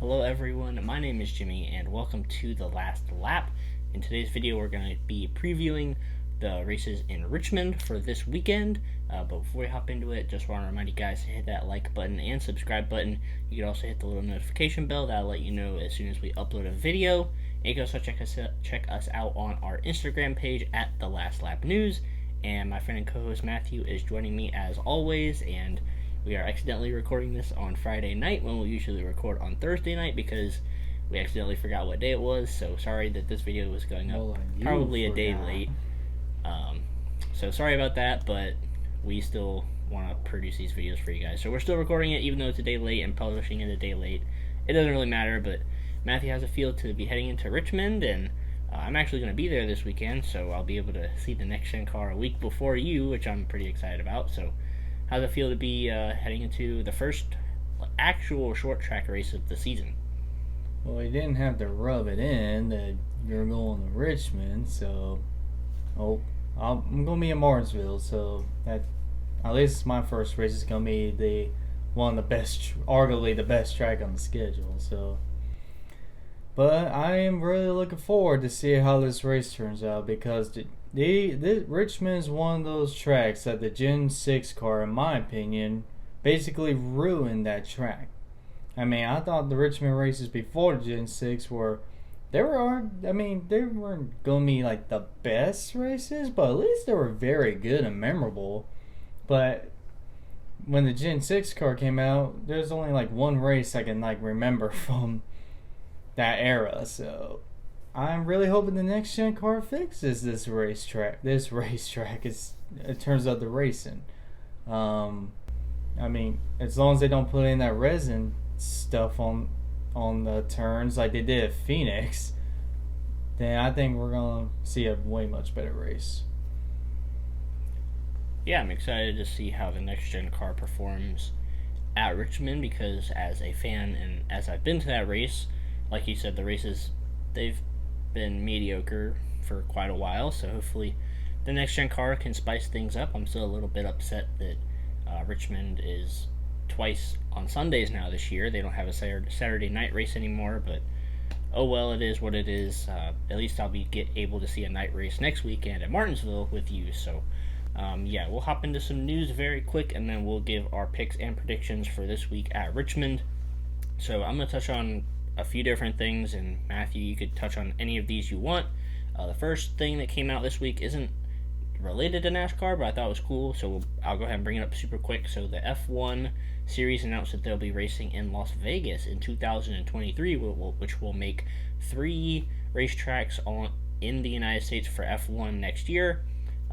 Hello everyone, my name is Jimmy and welcome to The Last Lap. In today's video we're going to be previewing the races in Richmond for this weekend. But before we hop into it, just want to remind you guys to hit that like button and subscribe button. You can also hit the little notification bell that'll let you know as soon as we upload a video. And you can also check us out on our Instagram page at The Last Lap News. And my friend and co-host Matthew is joining me as always, and we are accidentally recording this on Friday night when we usually record on Thursday night because we accidentally forgot what day it was, so sorry that this video was going up probably a day late. So sorry about that, but we still want to produce these videos for you guys. So we're still recording it even though it's a day late and publishing it a day late. It doesn't really matter, but Matthew has a field to be heading into Richmond, and I'm actually going to be there this weekend, so I'll be able to see the next-gen car a week before you, which I'm pretty excited about. So how's it feel to be heading into the first actual short track race of the season? Well, you didn't have to rub it in that you're going to Richmond, so I'm going to be in Martinsville, so that at least my first race is going to be arguably the best track on the schedule. So, but I am really looking forward to see how this race turns out because Richmond is one of those tracks that the Gen 6 car, in my opinion, basically ruined that track. I mean, I thought the Richmond races before the Gen 6 they weren't going to be like the best races, but at least they were very good and memorable. But when the Gen 6 car came out, there's only like one race I can remember from that era. So I'm really hoping the next gen car fixes this racetrack. It turns out the racing. I mean, as long as they don't put in that resin stuff on the turns like they did at Phoenix, then I think we're gonna see a way much better race. Yeah, I'm excited to see how the next gen car performs at Richmond because as a fan and as I've been to that race, like you said, the races, they've been mediocre for quite a while, so hopefully the next gen car can spice things up. I'm still a little bit upset that Richmond is twice on Sundays now this year. They don't have a Saturday night race anymore, but oh well, it is what it is. At least I'll be able to see a night race next weekend at Martinsville with you. So yeah, we'll hop into some news very quick and then we'll give our picks and predictions for this week at Richmond. So I'm going to touch on a few different things, and Matthew, you could touch on any of these you want. The first thing that came out this week isn't related to NASCAR, but I thought it was cool, so I'll go ahead and bring it up super quick. So the F1 series announced that they'll be racing in Las Vegas in 2023, which will make 3 racetracks in the United States for F1 next year.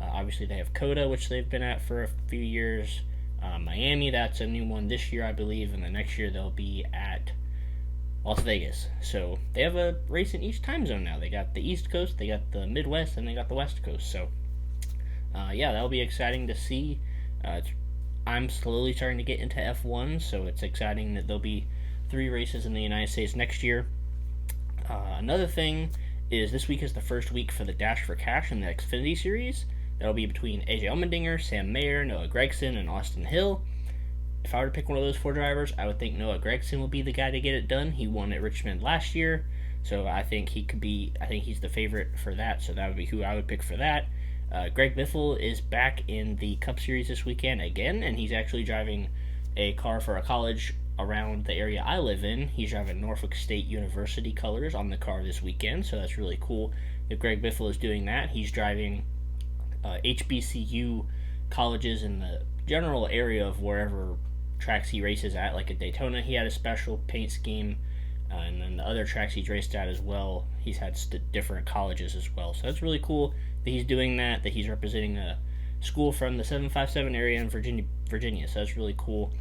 Obviously, they have COTA, which they've been at for a few years. Miami, that's a new one this year, I believe, and the next year they'll be at Las Vegas. So they have a race in each time zone now. They got the East Coast, they got the Midwest, and they got the West Coast. So yeah, that'll be exciting to see. I'm slowly starting to get into F1, so it's exciting that there'll be 3 races in the United States next year. Another thing is this week is the first week for the Dash for Cash in the Xfinity Series. That'll be between AJ Allmendinger, Sam Mayer, Noah Gragson, and Austin Hill. If I were to pick one of those 4 drivers, I would think Noah Gragson will be the guy to get it done. He won at Richmond last year, so I think he's the favorite for that, so that would be who I would pick for that. Greg Biffle is back in the Cup Series this weekend again, and he's actually driving a car for a college around the area I live in. He's driving Norfolk State University colors on the car this weekend, so that's really cool that Greg Biffle is doing that. He's driving HBCU colleges in the general area of wherever tracks he races at. Like at Daytona, he had a special paint scheme, and then the other tracks he's raced at as well, he's had different colleges as well. So that's really cool that he's doing that he's representing a school from the 757 area in Virginia. So that's really cool.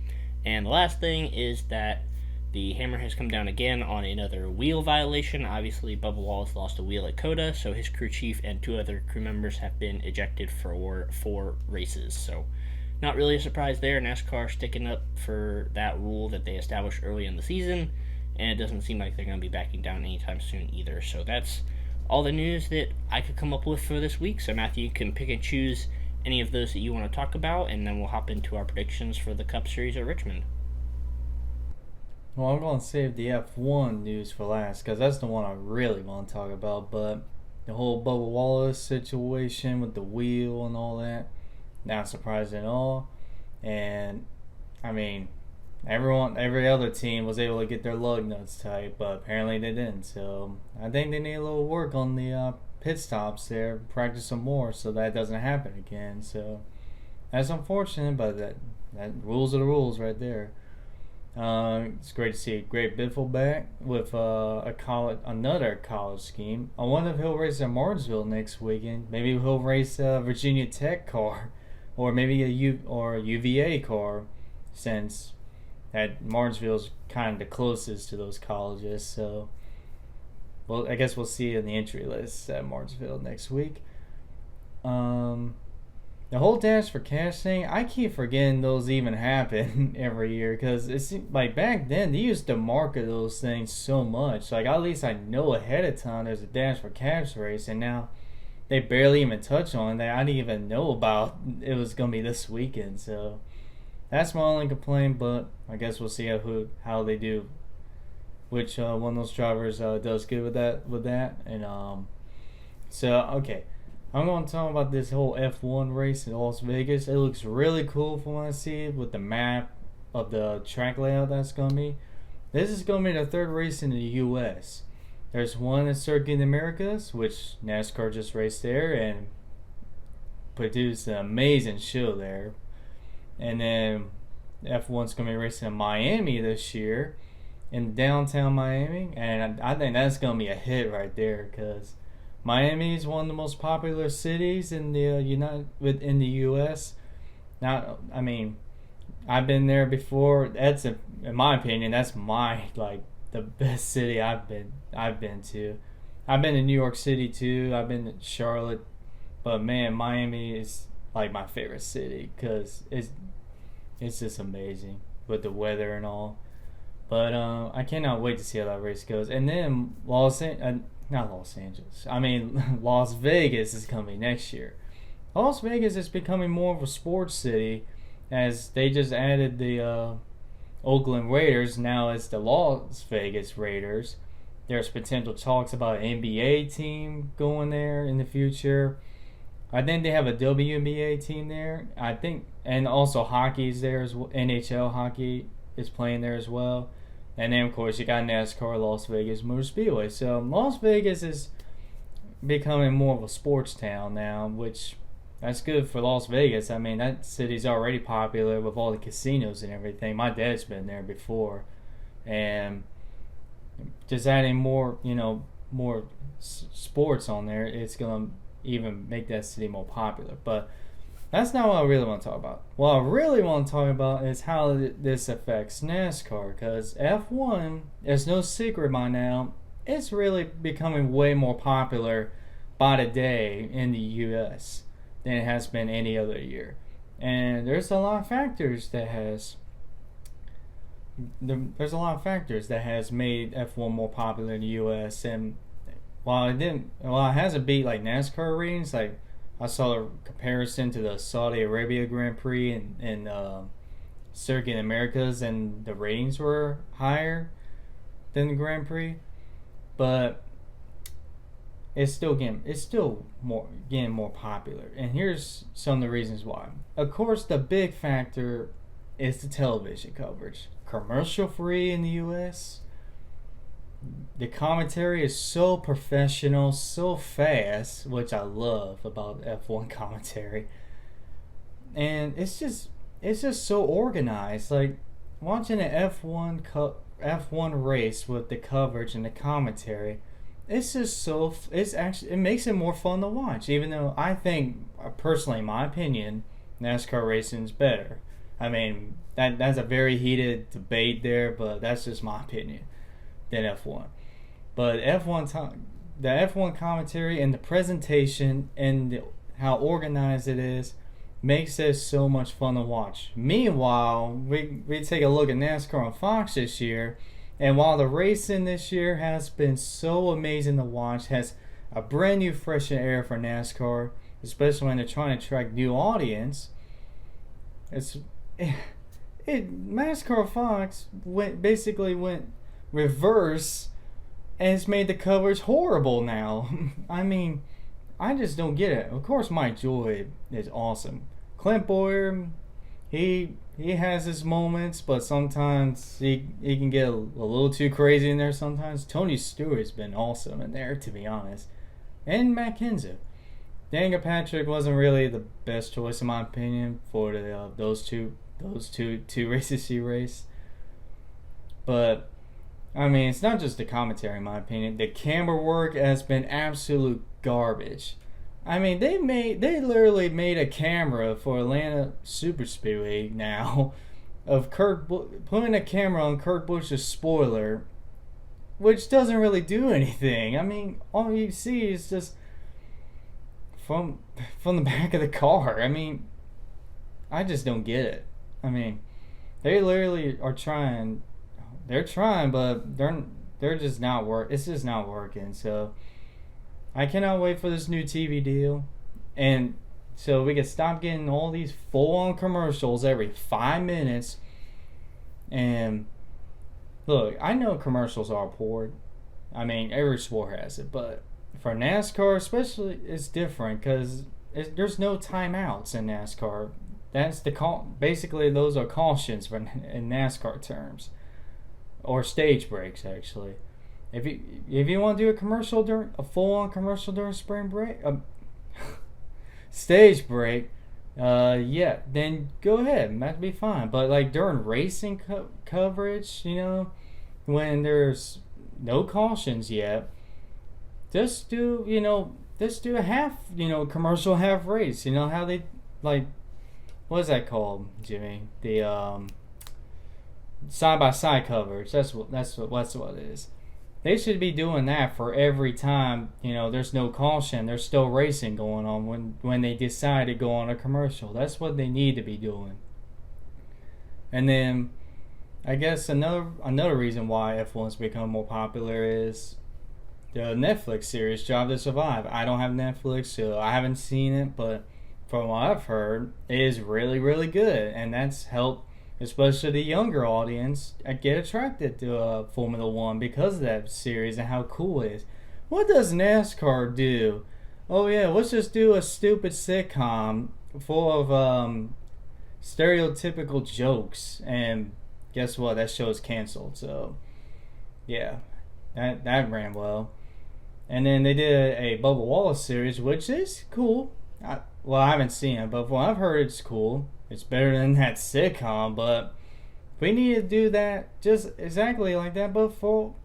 And the last thing is that the hammer has come down again on another wheel violation. Obviously, Bubba Wallace lost a wheel at COTA, so his crew chief and 2 other crew members have been ejected for 4 races. So not really a surprise there. NASCAR sticking up for that rule that they established early in the season, and it doesn't seem like they're going to be backing down anytime soon either. So that's all the news that I could come up with for this week. So Matthew, you can pick and choose any of those that you want to talk about, and then we'll hop into our predictions for the Cup Series at Richmond. Well, I'm going to save the F1 news for last because that's the one I really want to talk about. But the whole Bubba Wallace situation with the wheel and all that, not surprising at all. And I mean, every other team was able to get their lug nuts tight, but apparently they didn't. So I think they need a little work on the pit stops there, practice some more so that doesn't happen again. So that's unfortunate, but that rules are the rules right there. It's great to see Great Biffle back with another college scheme. I wonder if he'll race at Martinsville next weekend. Maybe he'll race a Virginia Tech car, or maybe a UVA car, since that Martinsville's kind of the closest to those colleges. So, well, I guess we'll see in the entry list at Martinsville next week. The whole Dash for Cash thing, I keep forgetting those even happen every year because it's like back then they used to market those things so much. Like at least I know ahead of time there's a Dash for Cash race, and now they barely even touch on that. I didn't even know about it was gonna be this weekend. So that's my only complaint. But I guess we'll see how they do. Which one of those drivers does good with that, and so okay. I'm going to talk about this whole F1 race in Las Vegas. It looks really cool from what I see with the map of the track layout that's going to be. This is going to be the third race in the U.S. There's one at Circuit Americas, which NASCAR just raced there and produced an amazing show there. And then F1's going to be racing in Miami this year, in downtown Miami. And I think that's going to be a hit right there because Miami is one of the most popular cities in the in the U.S. Now, I mean, I've been there before. That's in my opinion, that's the best city I've been to. I've been to New York City too. I've been to Charlotte, but man, Miami is like my favorite city because it's just amazing with the weather and all. But I cannot wait to see how that race goes. And then not Los Angeles. I mean, Las Vegas is coming next year. Las Vegas is becoming more of a sports city as they just added the Oakland Raiders. Now it's the Las Vegas Raiders. There's potential talks about an NBA team going there in the future. I think they have a WNBA team there. I think, and also hockey is there as well. NHL hockey is playing there as well. And then, of course, you got NASCAR, Las Vegas Motor Speedway. So Las Vegas is becoming more of a sports town now, which that's good for Las Vegas. I mean, that city's already popular with all the casinos and everything. My dad's been there before. And just adding more sports on there, it's going to even make that city more popular. But that's not what I really want to talk about. What I really want to talk about is how this affects NASCAR, because F1, it's no secret by now, it's really becoming way more popular by the day in the U.S. than it has been any other year. And there's a lot of factors that has made F1 more popular in the U.S. And while it hasn't beat like NASCAR ratings, like I saw a comparison to the Saudi Arabia Grand Prix and Circuit Americas, and the ratings were higher than the Grand Prix, but it's still getting more popular. And here's some of the reasons why. Of course, the big factor is the television coverage. Commercial free in the U.S. The commentary is so professional, so fast, which I love about F1 commentary. And it's just so organized. Like watching an F1 race with the coverage and the commentary, it makes it more fun to watch. Even though I think, personally, in my opinion, NASCAR racing is better. I mean, that's a very heated debate there, but that's just my opinion than F1. But the F1 commentary and the presentation and how organized it is makes it so much fun to watch. Meanwhile, we take a look at NASCAR on Fox this year, and while the racing this year has been so amazing to watch, has a brand new fresh air for NASCAR, especially when they're trying to attract new audience, NASCAR Fox went reverse and it's made the coverage horrible now. I mean, I just don't get it. Of course, Mike Joy is awesome. Clint Boyer, he has his moments, but sometimes he can get a little too crazy in there. Sometimes Tony Stewart's been awesome in there, to be honest, and Matt Kenseth. Daniel Patrick wasn't really the best choice in my opinion for those two races he raced. But I mean, it's not just the commentary in my opinion. The camera work has been absolute garbage. I mean, they literally made a camera for Atlanta Super Speedway now of putting a camera on Kurt Busch's spoiler, which doesn't really do anything. I mean, all you see is just from the back of the car. I mean, I just don't get it. I mean, they literally are trying. They're trying, but they're just not It's just not working. So I cannot wait for this new TV deal, and so we can stop getting all these full-on commercials every 5 minutes. And look, I know commercials are important. I mean, every sport has it, but for NASCAR especially, it's different because there's no timeouts in NASCAR. That's the call. Basically, those are cautions in NASCAR terms, or stage breaks. Actually, if you want to do a full-on commercial during spring break, stage break, yeah, then go ahead. That'd be fine. But like during racing coverage, when there's no cautions yet, just do a half, commercial half race. You know how they like. What is that called, Jimmy? The side by side coverage. That's what it is. They should be doing that for every time. There's no caution. There's still racing going on when they decide to go on a commercial. That's what they need to be doing. And then, I guess another reason why F1's become more popular is the Netflix series Drive to Survive. I don't have Netflix, so I haven't seen it, but from what I've heard, it is really, really good, and that's helped, especially the younger audience, get attracted to Formula One because of that series and how cool it is. What does NASCAR do? Oh yeah, let's just do a stupid sitcom full of stereotypical jokes, and guess what? That show is canceled. So yeah, that ran well. And then they did a Bubba Wallace series, which is cool. I haven't seen it, but from what I've heard, it's cool. It's better than that sitcom, but we need to do that just exactly like that. But all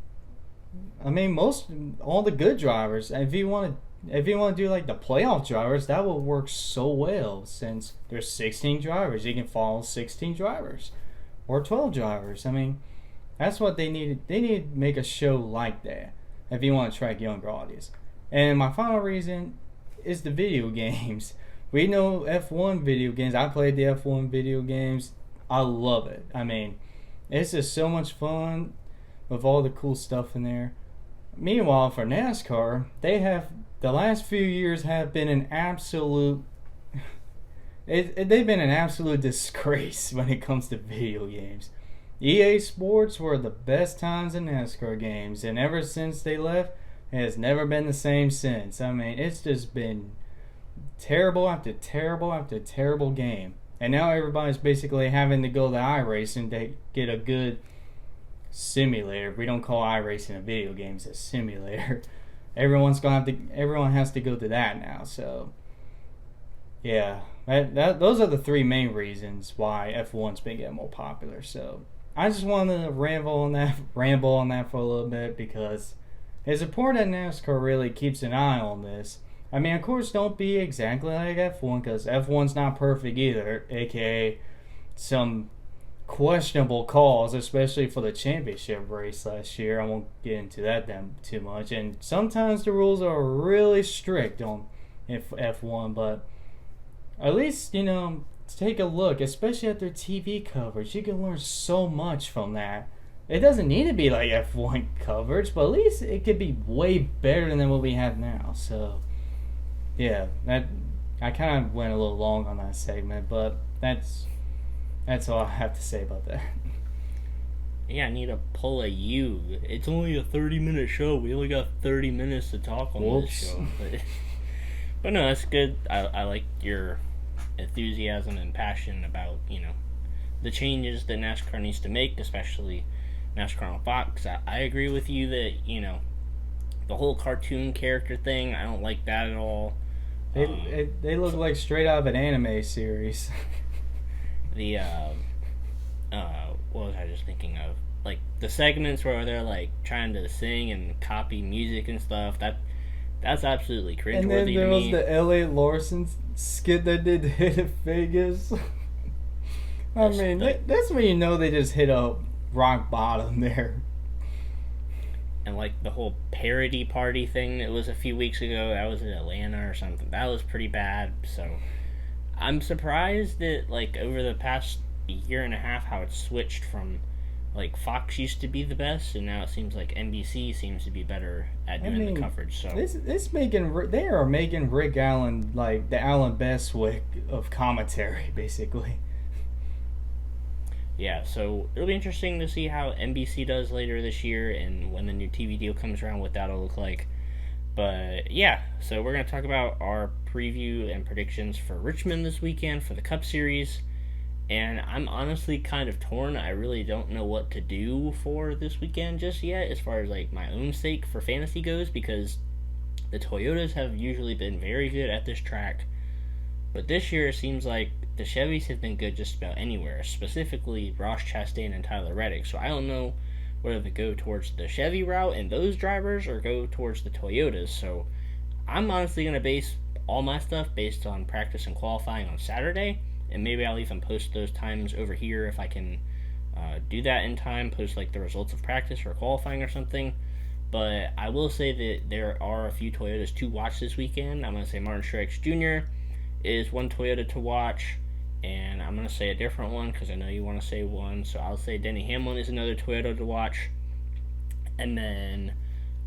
the good drivers. If you want to do like the playoff drivers, that will work so well since there's 16 drivers. You can follow 16 drivers or 12 drivers. I mean, that's what they need. They need to make a show like that if you want to attract younger audience. And my final reason is the video games. We know F1 video games. I played the F1 video games. I love it. I mean, it's just so much fun with all the cool stuff in there. Meanwhile, for NASCAR, the last few years have been an absolute they've been an absolute disgrace when it comes to video games. EA Sports were the best times in NASCAR games, and ever since they left, it has never been the same since. I mean, it's just been terrible after terrible after terrible game. And now everybody's basically having to go to iRacing to get a good simulator. We don't call iRacing a video game, it's a simulator. Everyone has to go to that now. So yeah, those are the three main reasons why F1's been getting more popular. So I just wanted to ramble on that for a little bit because it's important that NASCAR really keeps an eye on this. I mean, of course, don't be exactly like F1 because F1's not perfect either, aka some questionable calls, especially for the championship race last year. I won't get into that too much. And sometimes the rules are really strict on F1, but at least, take a look, especially at their TV coverage. You can learn so much from that. It doesn't need to be like F1 coverage, but at least it could be way better than what we have now. So yeah, I kind of went a little long on that segment, but that's That's all I have to say about that. Yeah, I need to pull a U. It's only a 30-minute show. We only got 30 minutes to talk on this show. But no, that's good. I like your enthusiasm and passion about, the changes that NASCAR needs to make, especially NASCAR on Fox. I agree with you that, the whole cartoon character thing, I don't like that at all. They look like straight out of an anime series. The, what was I just thinking of? Like, the segments where they're, like, trying to sing and copy music and stuff, that's absolutely cringeworthy to me. And then there was the L.A. Larson skit that did hit Vegas. That's when you know they just hit a rock bottom there. And like the whole parody party thing that was a few weeks ago, that was in Atlanta or something. That was pretty bad. So I'm surprised that like over the past year and a half how it's switched from like Fox used to be the best and now it seems like NBC seems to be better at doing the coverage. So they are making Rick Allen like the Allen Bestwick of commentary basically. Yeah, so it'll be interesting to see how NBC does later this year and when the new TV deal comes around, what that'll look like. But yeah, so we're going to talk about our preview and predictions for Richmond this weekend for the Cup Series. And I'm honestly kind of torn. I really don't know what to do for this weekend just yet as far as like my own sake for fantasy goes because the Toyotas have usually been very good at this track. But this year it seems like the Chevys have been good just about anywhere, specifically Ross Chastain and Tyler Reddick. So I don't know whether to go towards the Chevy route and those drivers or go towards the Toyotas. So I'm honestly going to base all my stuff based on practice and qualifying on Saturday. And maybe I'll even post those times over here if I can do that in time, post like the results of practice or qualifying or something. But I will say that there are a few Toyotas to watch this weekend. I'm going to say Martin Truex Jr. is one Toyota to watch. And I'm going to say a different one because I know you want to say one. So I'll say Denny Hamlin is another Toyota to watch. And then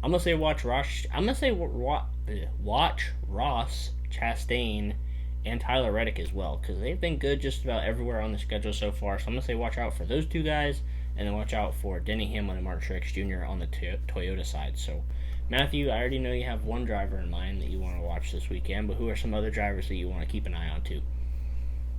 I'm going to say watch Ross Chastain and Tyler Reddick as well. Because they've been good just about everywhere on the schedule so far. So I'm going to say watch out for those two guys. And then watch out for Denny Hamlin and Martin Truex Jr. on the Toyota side. So Matthew, I already know you have one driver in mind that you want to watch this weekend. But who are some other drivers that you want to keep an eye on too?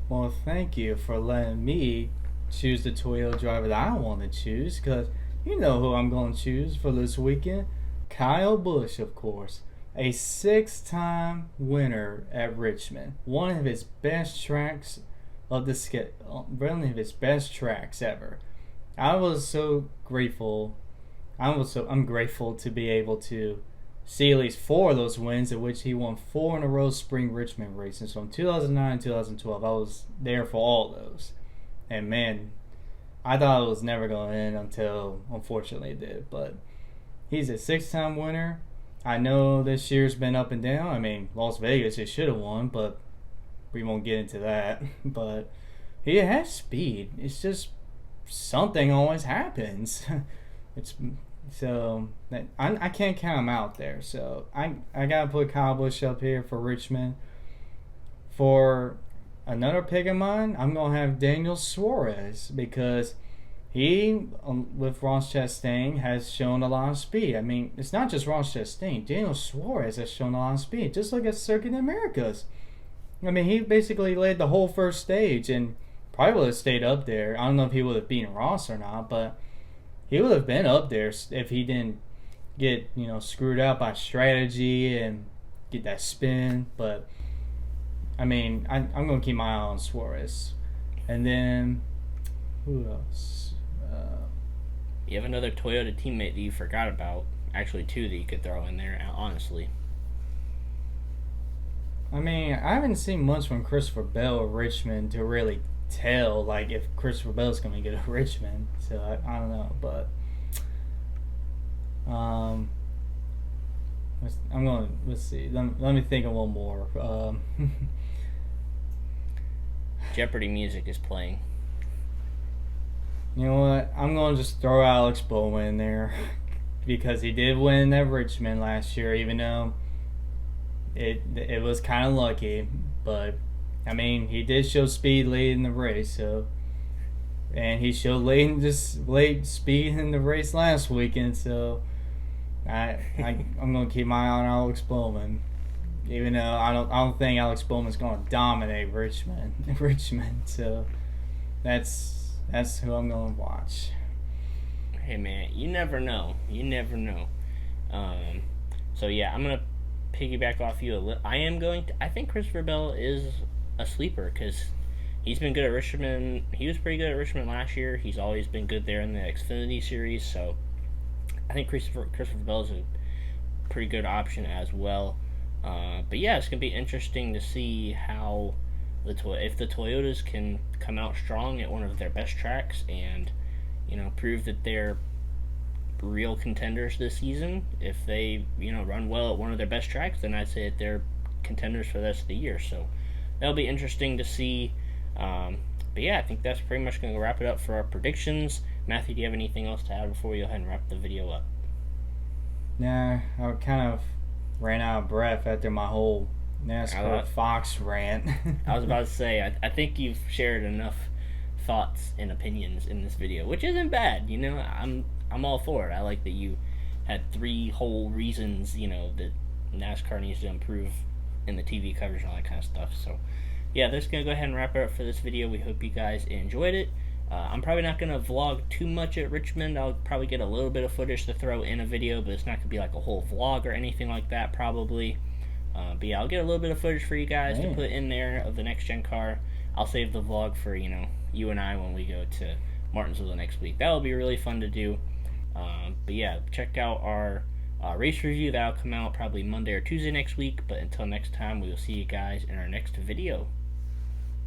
Well, thank you for letting me choose the Toyota driver that I want to choose, because you know who I'm going to choose for this weekend. Kyle Busch, of course. A 6-time winner at Richmond. One of his best tracks of the one of his best tracks ever. I was so grateful. I'm grateful to be able to see at least 4 of those wins, in which he won 4 in a row spring Richmond races from 2009 and 2012. I was there for all those. And man, I thought it was never going to end until unfortunately it did. But he's a 6-time winner. I know this year's been up and down. I mean, Las Vegas, it should have won, but we won't get into that. But he has speed. It's just something always happens. So I can't count him out there. So I gotta put Kyle Busch up here for Richmond. For another pick of mine, I'm gonna have Daniel Suarez, because he with Ross Chastain has shown a lot of speed. I mean, it's not just Ross Chastain. Daniel Suarez has shown a lot of speed. Just look at Circuit Americas. I mean, he basically led the whole first stage and probably would have stayed up there. I don't know if he would have beaten Ross or not, but he would have been up there if he didn't get, screwed out by strategy and get that spin. But, I mean, I'm going to keep my eye on Suarez. And then, who else? You have another Toyota teammate that you forgot about. Actually, 2 that you could throw in there, honestly. I mean, I haven't seen much from Christopher Bell at Richmond to really tell like if Christopher Bell's going to get a Richmond, so I don't know, but let's see, let me think of one more. Jeopardy music is playing. You know what, I'm going to just throw Alex Bowman in there because he did win at Richmond last year, even though it was kind of lucky, but I mean, he did show speed late in the race, so and he showed late speed in the race last weekend. So I'm gonna keep my eye on Alex Bowman, even though I don't think Alex Bowman's gonna dominate Richmond. So that's who I'm gonna watch. Hey man, you never know. You never know. So yeah, I'm gonna piggyback off you a little. I think Christopher Bell is a sleeper because he's been good at Richmond. He was pretty good at Richmond last year. He's always been good there in the Xfinity series. So I think Christopher Bell is a pretty good option as well. But yeah, it's gonna be interesting to see how if the Toyotas can come out strong at one of their best tracks and prove that they're real contenders this season. If they run well at one of their best tracks, then I'd say that they're contenders for the rest of the year. So that'll be interesting to see. But yeah, I think that's pretty much going to wrap it up for our predictions. Matthew, do you have anything else to add before we go ahead and wrap the video up? Nah, I kind of ran out of breath after my whole NASCAR Fox rant. I was about to say, I think you've shared enough thoughts and opinions in this video, which isn't bad. I'm all for it. I like that you had 3 whole reasons, that NASCAR needs to improve in the TV coverage and all that kind of stuff. So yeah, that's gonna go ahead and wrap it up for this video. We hope you guys enjoyed it. I'm probably not gonna vlog too much at Richmond. I'll probably get a little bit of footage to throw in a video, but it's not gonna be like a whole vlog or anything like that probably. But yeah, I'll get a little bit of footage for you guys to put in there of the next gen car. I'll save the vlog for you and I when we go to Martinsville next week. That'll be really fun to do. But yeah, check out our race review. That'll come out probably Monday or Tuesday next week. But until next time, we will see you guys in our next video.